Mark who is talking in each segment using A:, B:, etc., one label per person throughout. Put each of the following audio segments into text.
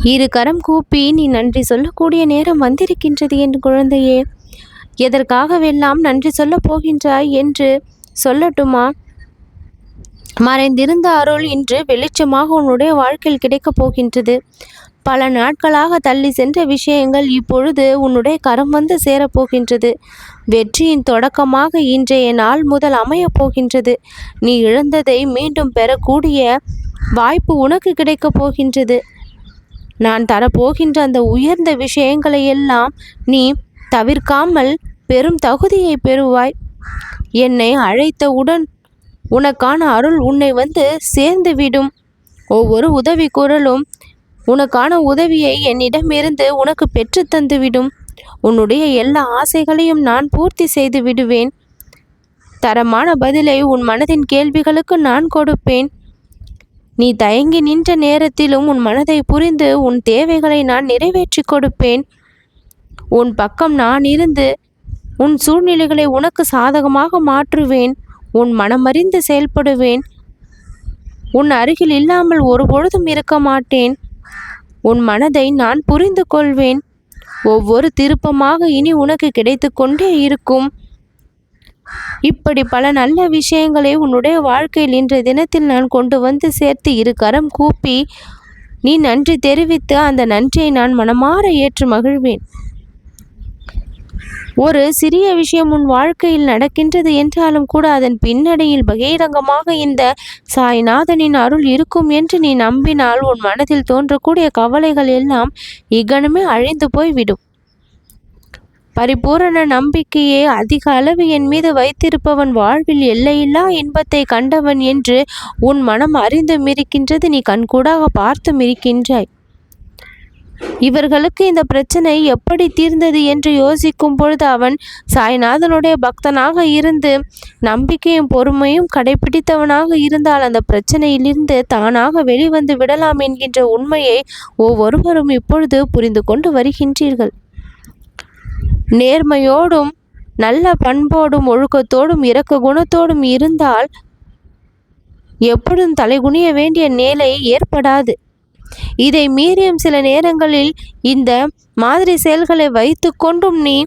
A: இரு கரம் கூப்பி நீ நன்றி சொல்லக்கூடிய நேரம் வந்திருக்கின்றது என் குழந்தையே. எதற்காகவெல்லாம் நன்றி சொல்லப் போகின்றாய் என்று சொல்லட்டுமா? மறைந்திருந்த அருள் இன்று வெளிச்சமாக உன்னுடைய வாழ்க்கையில் கிடைக்கப் போகின்றது. பல நாட்களாக தள்ளி சென்ற விஷயங்கள் இப்பொழுது உன்னுடைய கரம் வந்து சேரப்போகின்றது. வெற்றியின் தொடக்கமாக இன்றைய நாள் முதல் அமையப் போகின்றது. நீ இழந்ததை மீண்டும் பெறக்கூடிய வாய்ப்பு உனக்கு கிடைக்கப் போகின்றது. நான் தரப்போகின்ற அந்த உயர்ந்த விஷயங்களை எல்லாம் நீ தவிர்க்காமல் பெரும் தகுதியை பெறுவாய். என்னை அழைத்தவுடன் உனக்கான அருள் உன்னை வந்து சேர்ந்துவிடும். ஒவ்வொரு உதவி குரலும் உனக்கான உதவியை என்னிடமிருந்து உனக்கு பெற்று தந்துவிடும். உன்னுடைய எல்லா ஆசைகளையும் நான் பூர்த்தி செய்து விடுவேன். தரமான பதிலை உன் மனதின் கேள்விகளுக்கு நான் கொடுப்பேன். நீ தயங்கி நின்ற நேரத்திலும் உன் மனதை புரிந்து உன் தேவைகளை நான் நிறைவேற்றி கொடுப்பேன். உன் பக்கம் நான் இருந்து உன் சூழ்நிலைகளை உனக்கு சாதகமாக மாற்றுவேன். உன் மனமறிந்து செயல்படுவேன். உன் அருகில் இல்லாமல் ஒருபொழுதும் இருக்க மாட்டேன். உன் மனதை நான் புரிந்து கொள்வேன். ஒவ்வொரு திருப்பமாக இனி உனக்கு கிடைத்து கொண்டே இருக்கும். இப்படி பல நல்ல விஷயங்களை உன்னுடைய வாழ்க்கையில் இன்றைய தினத்தில் நான் கொண்டு வந்து சேர்த்து இரு கரம் கூப்பி நீ நன்றி தெரிவித்து அந்த நன்றியை நான் மனமாற ஏற்று மகிழ்வேன். ஒரு சிறிய விஷயம் உன் வாழ்க்கையில் நடக்கின்றது என்றாலும் கூட அதன் பின்னணியில் பகிரங்கமாக இந்த சாய்நாதனின் அருள் இருக்கும் என்று நீ நம்பினால் உன் மனதில் தோன்றக்கூடிய கவலைகள் எல்லாம் இகனமே அழிந்து போய்விடும். பரிபூரண நம்பிக்கையே அதிக அளவு என் மீது வைத்திருப்பவன் வாழ்வில் எல்லையில்லா இன்பத்தை கண்டவன் என்று உன் மனம் அறிந்தும் இருக்கின்றது. நீ கண்கூடாக பார்த்தும் இருக்கின்றாய். இவர்களுக்கு இந்த பிரச்சனை எப்படி தீர்ந்தது என்று யோசிக்கும் பொழுது அவன் சாய்நாதனுடைய பக்தனாக இருந்து நம்பிக்கையும் பொறுமையும் கடைபிடித்தவனாக இருந்தால் அந்த பிரச்சனையிலிருந்து தானாக வெளிவந்து விடலாம் என்கின்ற உண்மையை ஒவ்வொருவரும் இப்பொழுது புரிந்து கொண்டு வருகின்றீர்கள். நேர்மையோடும் நல்ல பண்போடும் ஒழுக்கத்தோடும் இரக்க குணத்தோடும் இருந்தால் எப்பொழுதும் தலைகுனிய வேண்டிய நிலை ஏற்படாது. இதை மீறியும் சில நேரங்களில் இந்த மாதிரி செயல்களை வைத்து கொண்டும் நீ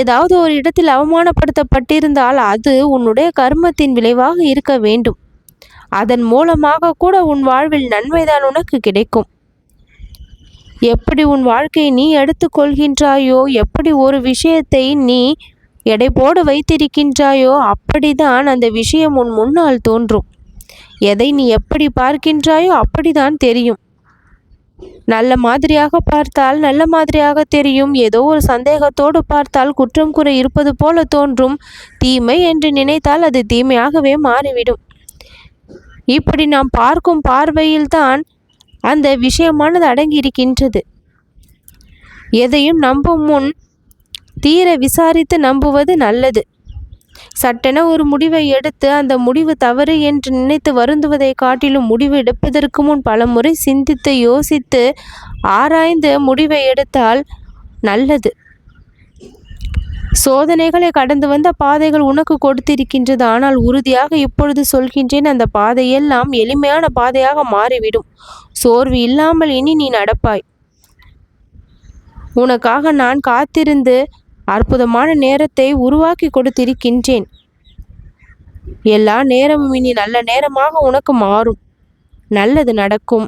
A: ஏதாவது ஒரு இடத்தில் அவமானப்படுத்தப்பட்டிருந்தால் அது உன்னுடைய கர்மத்தின் விளைவாக இருக்க வேண்டும். அதன் மூலமாக கூட உன் வாழ்வில் நன்மைதான் உனக்கு கிடைக்கும். எப்படி உன் வாழ்க்கையை நீ எடுத்துக்கொள்கின்றாயோ, எப்படி ஒரு விஷயத்தை நீ எடை போடு வைத்திருக்கின்றாயோ அப்படிதான் அந்த விஷயம் உன் முன்னால் தோன்றும். எதை நீ எப்படி பார்க்கின்றாயோ அப்படிதான் தெரியும். நல்ல மாதிரியாக பார்த்தால் நல்ல மாதிரியாக தெரியும். ஏதோ ஒரு சந்தேகத்தோடு பார்த்தால் குற்றம் குறை இருப்பது போல தோன்றும். தீமை என்று நினைத்தால் அது தீமையாகவே மாறிவிடும். இப்படி நாம் பார்க்கும் பார்வையில்தான் அந்த விஷயமானது அடங்கி இருக்கின்றது. எதையும் நம்பும் முன் தீர விசாரித்து நம்புவது நல்லது. சட்டென ஒரு முடிவை எடுத்து அந்த முடிவு தவறு என்று நினைத்து வருந்துவதை காட்டிலும் முடிவு எடுப்பதற்கு முன் பல முறை சிந்தித்து யோசித்து ஆராய்ந்து முடிவை எடுத்தால் நல்லது. சோதனைகளை கடந்து வந்த பாதைகள் உனக்கு கொடுத்திருக்கின்றது. ஆனால் உறுதியாக இப்பொழுது சொல்கின்றேன், அந்த பாதையெல்லாம் எளிமையான பாதையாக மாறிவிடும். சோர்வு இல்லாமல் இனி நீ நடப்பாய். உனக்காக நான் காத்திருந்து அற்புதமான நேரத்தை உருவாக்கி கொடுத்திருக்கின்றேன். எல்லா நேரமும் இனி நல்ல நேரமாக உனக்கு மாறும். நல்லது நடக்கும்.